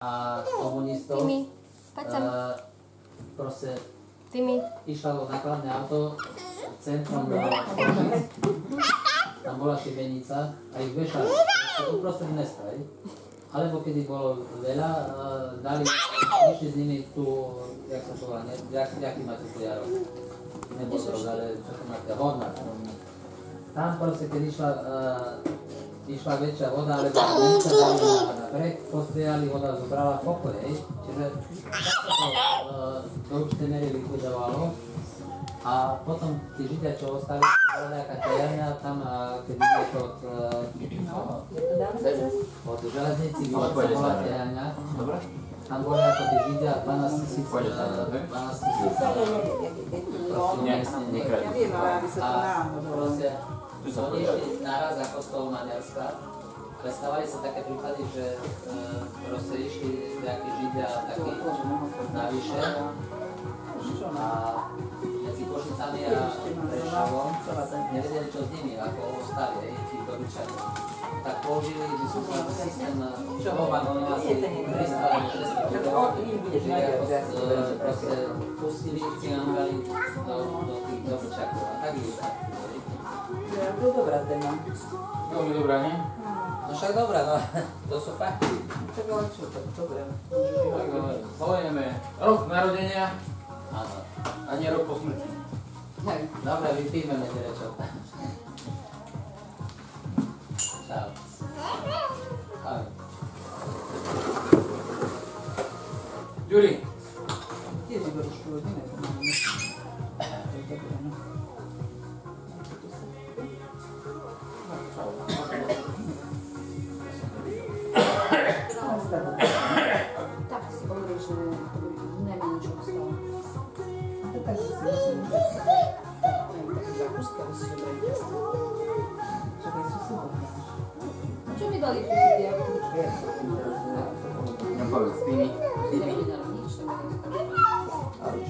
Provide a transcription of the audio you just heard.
a komunistov. Proste išlo nákladné auto centrom do Košic. Tam bola šibenica a ich vešali uprostred mesta. Alebo kedy bolo veľa, išli s nimi tu, jak sa to volá, jaký máte tu jarok? Nebol to, ale čo to máte, vodná. Tam proste, keď išla väčšia voda, ale sa dali na breh, postriali, voda zobrala pokoj, čiže to určite mery likvidovalo. A potom tí Židia, čo ostali, bola nejaká ťajarňa tam, keď ideš od železnici, kde sa bola ťajarňa, tam boli ako tí Židia 12 000 a proste oni išli naraz za kostol Maďarska. Stávali sa také prípady, že proste išli nejakí Židia takí navyše a medzi Košicami a Prešovom nevedeli, čo s nimi, ako ostali, tí dobyčania. Tak použili systém, čo Hovan, oni asi 300-600 proste pustili, ciangali do tých dobyčakov a tak ich utrapili. To je dobrá téma. Veľmi dobrá, nie? No však dobrá, no, to sú fakty. Tak ale čo to, dobré. Povejeme rok narodenia. Áno. A nie rok po smrti. Dobre, vypíme medzi Čau. Ahoj. Ďuri. Tiež iba trošku rodine. Tak si hovorí, že nemá nič ostalo. A tak si myslím, že také zakúska by si dobré. Čakaj, sú si dobré. A čo mi dali tie Nepovedz, ty mi. Nič, to mi nedostali.